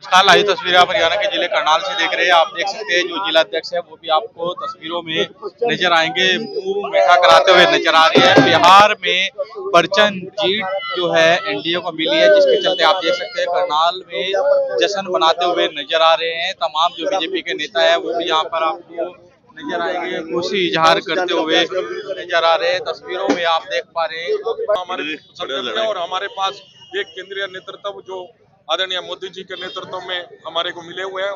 फिलहाल आई तस्वीरें आप हरियाणा के जिले करनाल से देख रहे हैं। आप देख सकते हैं जो जिला अध्यक्ष है वो भी आपको तस्वीरों में नजर आएंगे, मुंह मीठा कराते हुए नजर आ रही है। बिहार में प्रचंड जीत जो है एनडीए को मिली है, जिसके चलते आप देख सकते हैं करनाल में जश्न मनाते हुए नजर आ रहे हैं। तमाम जो बीजेपी के नेता है वो भी यहाँ पर आपको नजर आएंगे, खुशी इजहार करते हुए नजर आ रहे हैं। तस्वीरों में आप देख पा रहे हैं हमारे और हमारे पास एक केंद्रीय नेतृत्व जो आदरणीय मोदी जी के नेतृत्व में हमारे को मिले हुए हैं।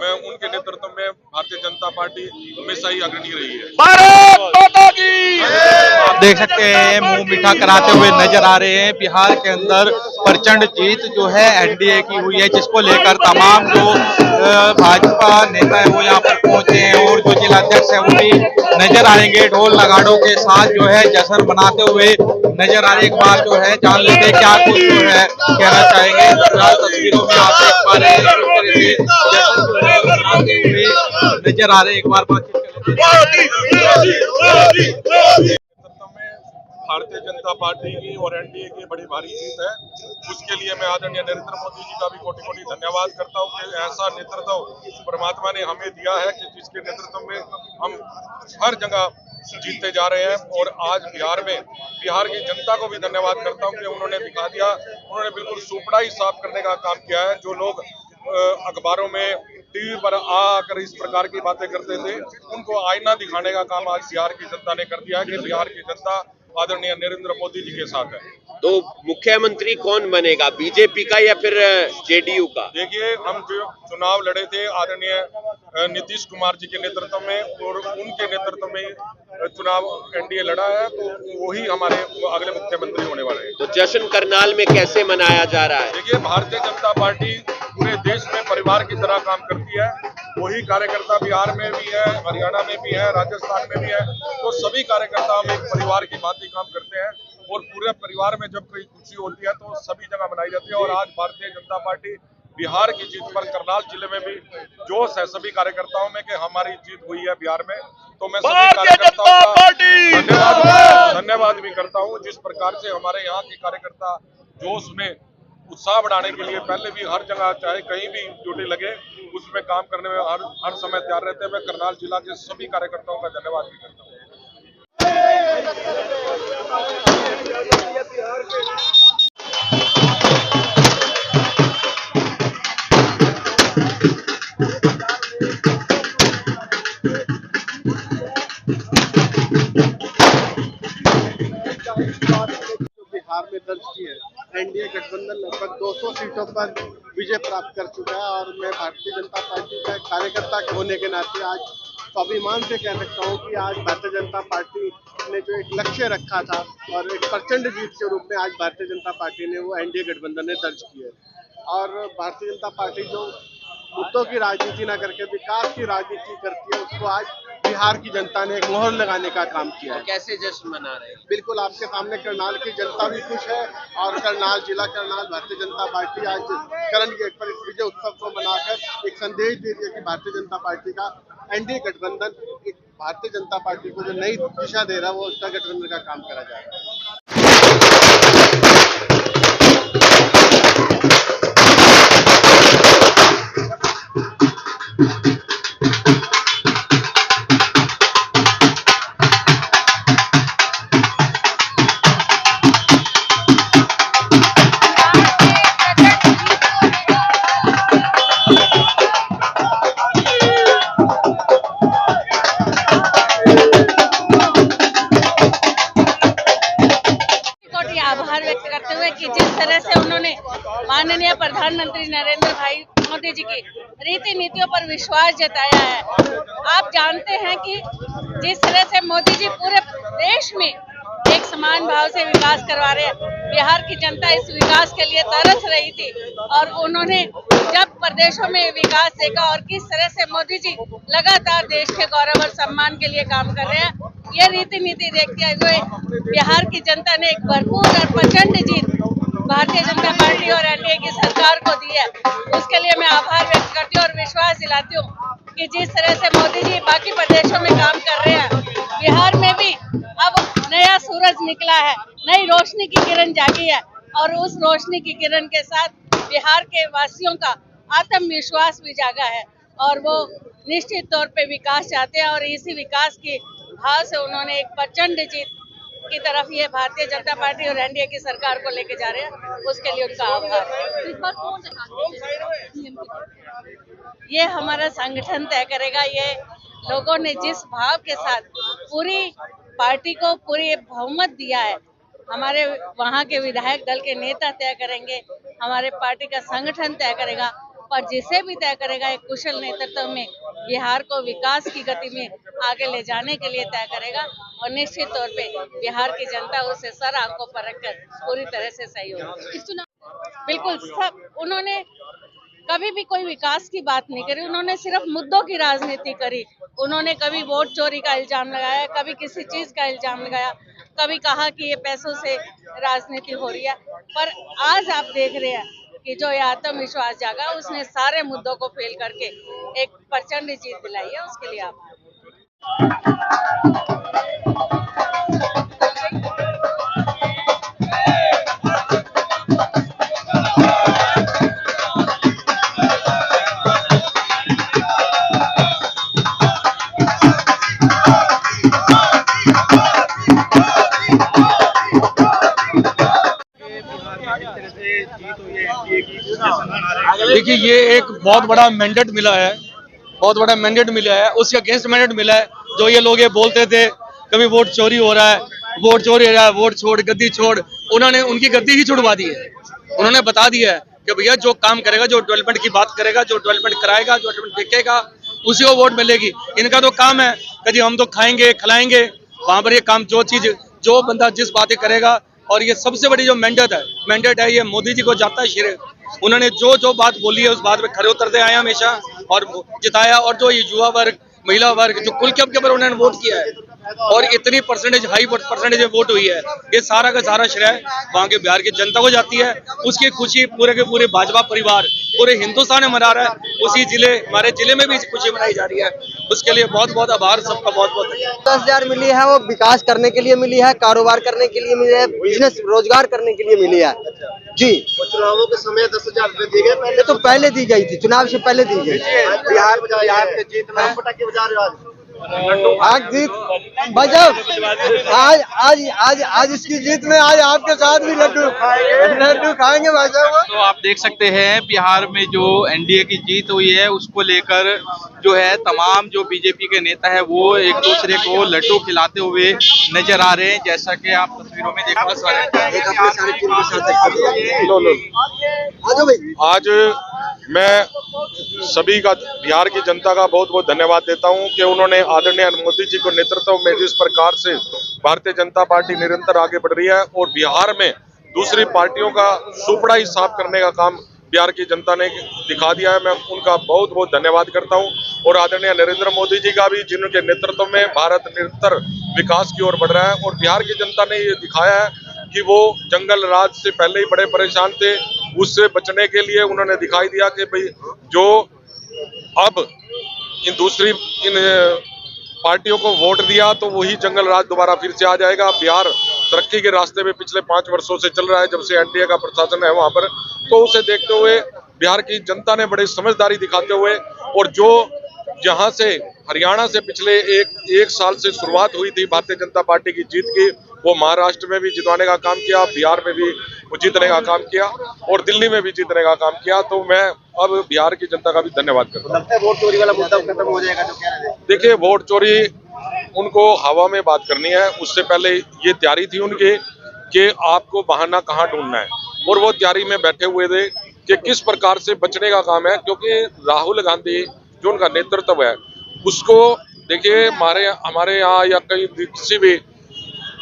मैं उनके नेतृत्व में भारतीय जनता पार्टी हमेशा ही अग्रणी रही है। भारत माता की आप देख सकते हैं मुंह मीठा कराते हुए नजर आ रहे हैं। बिहार के अंदर प्रचंड जीत जो है एनडीए की हुई है, जिसको लेकर तमाम जो भाजपा नेता है वो यहाँ पर पहुंचे हैं और जो जिला अध्यक्ष है वो भी नजर आएंगे ढोल नगाड़ों के साथ जो है जश्न मनाते हुए नजर आ रहे। एक बार जो है जान लेते क्या कुछ जो है कहना चाहेंगे। तस्वीरों में आप देख पा रहे हैं किस तरह से जश्न जो है मनाते हुए नजर आ रहे हैं। एक बार बातचीत भारतीय जनता पार्टी की और एनडीए की बड़ी भारी जीत है। उसके लिए मैं आदरणीय नरेंद्र मोदी जी का भी कोटि कोटि धन्यवाद करता हूँ कि ऐसा नेतृत्व परमात्मा ने हमें दिया है कि जिसके नेतृत्व में हम हर जगह जीतते जा रहे हैं। और आज बिहार की जनता को भी धन्यवाद करता हूँ कि उन्होंने दिखा दिया, उन्होंने बिल्कुल सुपड़ा ही साफ करने का काम किया है। जो लोग अखबारों में टीवी पर आकर इस प्रकार की बातें करते थे, उनको आईना दिखाने का काम आज बिहार की जनता ने कर दिया है कि बिहार की जनता आदरणीय नरेंद्र मोदी जी के साथ है। तो मुख्यमंत्री कौन बनेगा, बीजेपी का या फिर जेडीयू का? देखिए, हम जो चुनाव लड़े थे आदरणीय नीतीश कुमार जी के नेतृत्व में और उनके नेतृत्व में चुनाव एनडीए लड़ा है, तो वही हमारे अगले मुख्यमंत्री होने वाले हैं। तो जश्न करनाल में कैसे मनाया जा रहा है? देखिए, भारतीय जनता पार्टी पूरे देश में परिवार की तरह काम करती है। वही कार्यकर्ता बिहार में भी है, हरियाणा में भी है, राजस्थान में भी है। तो सभी कार्यकर्ता हम एक परिवार की भांति काम करते हैं और पूरे परिवार में जब कोई खुशी होती है तो सभी जगह मनाई जाती है। और आज भारतीय जनता पार्टी बिहार की जीत पर करनाल जिले में भी जोश है सभी कार्यकर्ताओं में कि हमारी जीत हुई है बिहार में। तो मैं सभी कार्यकर्ताओं का धन्यवाद भी करता हूँ, जिस प्रकार से हमारे यहाँ के कार्यकर्ता जोश में उत्साह बढ़ाने के लिए पहले भी हर जगह चाहे कहीं भी ड्यूटी लगे उसमें काम करने में हर समय तैयार रहते हैं। मैं करनाल जिला के सभी कार्यकर्ताओं का धन्यवाद भी करता हूँ। बिहार में दर्ज की है, एनडीए गठबंधन लगभग 200 सीटों पर विजय प्राप्त कर चुका है। और मैं भारतीय जनता पार्टी का कार्यकर्ता होने के नाते आज स्वाभिमान से कह सकता हूँ कि आज भारतीय जनता पार्टी ने जो एक लक्ष्य रखा था और एक प्रचंड जीत के रूप में आज भारतीय जनता पार्टी ने वो एनडीए गठबंधन ने दर्ज की है। और भारतीय जनता पार्टी जो मुद्दों की राजनीति न करके विकास की राजनीति करती है, उसको आज बिहार की जनता ने एक मोहर लगाने का काम किया है। कैसे जश्न मना रहे हैं? बिल्कुल आपके सामने करनाल की जनता भी खुश है और करनाल जिला करनाल भारतीय जनता पार्टी आज करण गेट पर इस विजय उत्सव को मनाकर एक संदेश दे दिया कि भारतीय जनता पार्टी का एनडीए गठबंधन एक भारतीय जनता पार्टी को जो नई दिशा दे रहा है वो उसका गठबंधन का काम करा जाएगा। आभार व्यक्त करते हुए कि जिस तरह से उन्होंने माननीय प्रधानमंत्री नरेंद्र भाई मोदी जी की रीति नीतियों पर विश्वास जताया है। आप जानते हैं कि जिस तरह से मोदी जी पूरे देश में एक समान भाव से विकास करवा रहे हैं, बिहार की जनता इस विकास के लिए तरस रही थी और उन्होंने जब प्रदेशों में विकास देखा और किस तरह से मोदी जी लगातार देश के गौरव और सम्मान के लिए काम कर रहे हैं, ये रीति नीति देखते हुए बिहार की जनता ने एक भरपूर और प्रचंड जीत भारतीय जनता पार्टी और एनडीए की सरकार को दी है। उसके लिए मैं आभार व्यक्त करती हूँ और विश्वास दिलाती हूँ कि जिस तरह से मोदी जी बाकी प्रदेशों में काम कर रहे हैं, बिहार में भी अब नया सूरज निकला है, नई रोशनी की किरण जागी है और उस रोशनी की किरण के साथ बिहार के वासियों का आत्मविश्वास भी जागा है और वो निश्चित तौर पे विकास चाहते हैं और इसी विकास के भाव से उन्होंने एक प्रचंड जीत की तरफ ये भारतीय जनता पार्टी और एनडीए की सरकार को लेके जा रहे हैं, उसके लिए उनका आभार। इस बार कौन सा ये हमारा संगठन तय करेगा। ये लोगों ने जिस भाव के साथ पूरी पार्टी को पूरी बहुमत दिया है, हमारे वहाँ के विधायक दल के नेता तय करेंगे, हमारे पार्टी का संगठन तय करेगा और जिसे भी तय करेगा एक कुशल नेतृत्व में बिहार को विकास की गति में आगे ले जाने के लिए तय करेगा और निश्चित तौर पे बिहार की जनता उसे सर आंखों पर रखकर पूरी तरह से सहयोग। बिल्कुल सब उन्होंने कभी भी कोई विकास की बात नहीं करी, उन्होंने सिर्फ मुद्दों की राजनीति करी। उन्होंने कभी वोट चोरी का इल्जाम लगाया, कभी किसी चीज का इल्जाम लगाया, कभी कहा कि ये पैसों से राजनीति हो रही है। पर आज आप देख रहे हैं कि जो ये आत्मविश्वास जागा, उसने सारे मुद्दों को फेल करके एक प्रचंड जीत दिलाई है, उसके लिए आभार। देखिए, ये एक बहुत बड़ा मैंडेट मिला है, बहुत बड़ा मैंडेट मिला है, उसके अगेंस्ट मैंडेट मिला है। जो ये लोग ये बोलते थे कभी वोट चोरी हो रहा है, वोट चोरी हो रहा है, वोट छोड़, गद्दी छोड़, उन्होंने उनकी गद्दी ही छुड़वा दी है। उन्होंने बता दिया है कि भैया जो काम करेगा, जो डेवलपमेंट की बात करेगा, जो डेवलपमेंट कराएगा, जो डेवलपमेंट देखेगा, उसी को वोट मिलेगी। इनका तो काम है कभी हम तो खाएंगे खिलाएंगे, वहां पर ये काम जो बंदा जिस बातें करेगा। और ये सबसे बड़ी जो मैंडेट है ये मोदी जी को जाता है श्रेय। उन्होंने जो बात बोली है उस बात पे खरे उतरते आए हमेशा और जिताया। और जो ये युवा वर्ग, महिला वर्ग, जो कुल के ऊपर उन्होंने वोट किया है और इतनी हाई परसेंटेज वोट हुई है, ये सारा का सारा श्रेय वहाँ के बिहार की जनता को जाती है। उसकी खुशी पूरे के पूरे भाजपा परिवार पूरे हिंदुस्तान में मना रहा है। उसी जिले, हमारे जिले में भी खुशी मनाई जा रही है। उसके लिए बहुत बहुत आभार सबका, बहुत बहुत। 10,000 मिली है, वो विकास करने के लिए मिली है, कारोबार करने के लिए मिली है, बिजनेस रोजगार करने के लिए मिली है जी। चुनावों के समय 10,000 रुपए दिए गए, पहले तो पहले दी गई थी, चुनाव से पहले दी गई। बिहार में जीत में पटाखे बजा रहे हो आज जीत आज इसकी जीत में आज आपके साथ भी लड्डू खाएंगे भाई साहब। तो आप देख सकते हैं बिहार में जो एनडीए की जीत हुई है उसको लेकर जो है तमाम जो बीजेपी के नेता है वो एक दूसरे को लड्डू खिलाते हुए नजर आ रहे हैं, जैसा कि आप तस्वीरों में देख पा रहे हैं। आज मैं सभी का, बिहार की जनता का बहुत बहुत धन्यवाद देता हूं कि उन्होंने आदरणीय मोदी जी को नेतृत्व में जिस प्रकार से भारतीय जनता पार्टी निरंतर आगे बढ़ रही है और बिहार में दूसरी पार्टियों का सुपड़ा ही साफ करने का काम बिहार की जनता ने दिखा दिया है। मैं उनका बहुत बहुत धन्यवाद करता हूं और आदरणीय नरेंद्र मोदी जी का भी, जिनके नेतृत्व में भारत निरंतर विकास की ओर बढ़ रहा है। और बिहार की जनता ने ये दिखाया है कि वो जंगल राज से पहले ही बड़े परेशान थे, उससे बचने के लिए उन्होंने दिखाई दिया कि भाई जो अब इन पार्टियों को वोट दिया तो वही जंगल राज दोबारा फिर से आ जाएगा। बिहार तरक्की के रास्ते में पिछले 5 वर्षों से चल रहा है, जब से एनडीए का प्रशासन है वहां पर। तो उसे देखते हुए बिहार की जनता ने बड़ी समझदारी दिखाते हुए, और जो जहां से हरियाणा से पिछले एक साल से शुरुआत हुई थी भारतीय जनता पार्टी की जीत की, वो महाराष्ट्र में भी जितवाने का काम किया, बिहार में भी वो जीतने का काम किया और दिल्ली में भी जीतने का काम किया। तो मैं अब बिहार की जनता का भी धन्यवाद करता हूँ। वोट चोरी वाला मुद्दा खत्म हो जाएगा जो कह रहे थे? देखिए, वोट चोरी उनको हवा में बात करनी है, उससे पहले ये तैयारी थी उनकी कि आपको बहाना कहाँ ढूंढना है, और वो तैयारी में बैठे हुए थे कि किस प्रकार से बचने का काम है। क्योंकि राहुल गांधी जो उनका नेतृत्व है उसको देखिए, हमारे यहाँ या कहीं किसी भी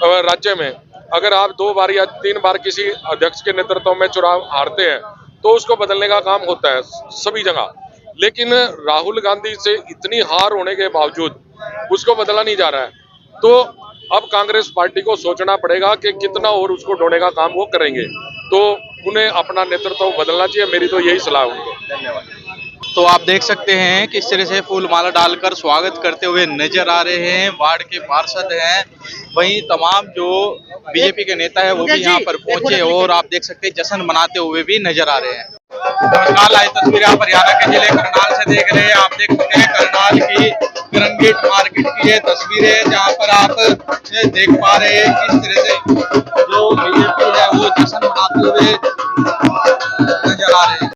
राज्य में अगर आप 2 बार या 3 बार किसी अध्यक्ष के नेतृत्व में चुनाव हारते हैं तो उसको बदलने का काम होता है सभी जगह। लेकिन राहुल गांधी से इतनी हार होने के बावजूद उसको बदला नहीं जा रहा है। तो अब कांग्रेस पार्टी को सोचना पड़ेगा कि कितना और उसको ढोने का काम वो करेंगे। तो उन्हें अपना नेतृत्व बदलना चाहिए, मेरी तो यही सलाह होगी। धन्यवाद। तो आप देख सकते हैं किस तरह से फूल माला डालकर स्वागत करते हुए नजर आ रहे हैं वार्ड के पार्षद हैं, वहीं तमाम जो बीजेपी के नेता है वो भी यहाँ पर पहुंचे और आप देख सकते हैं जश्न मनाते हुए भी नजर आ रहे हैं। नमस्कार, लाइव तस्वीरें आप हरियाणा के जिले करनाल से देख रहे हैं। आप देख सकते हैं करनाल की गिरनगेट मार्केट की ये तस्वीरें, जहां पर आप देख पा रहे हैं किस तरह से जो बीजेपी है वो जश्न मनाते हुए नजर आ रहे हैं।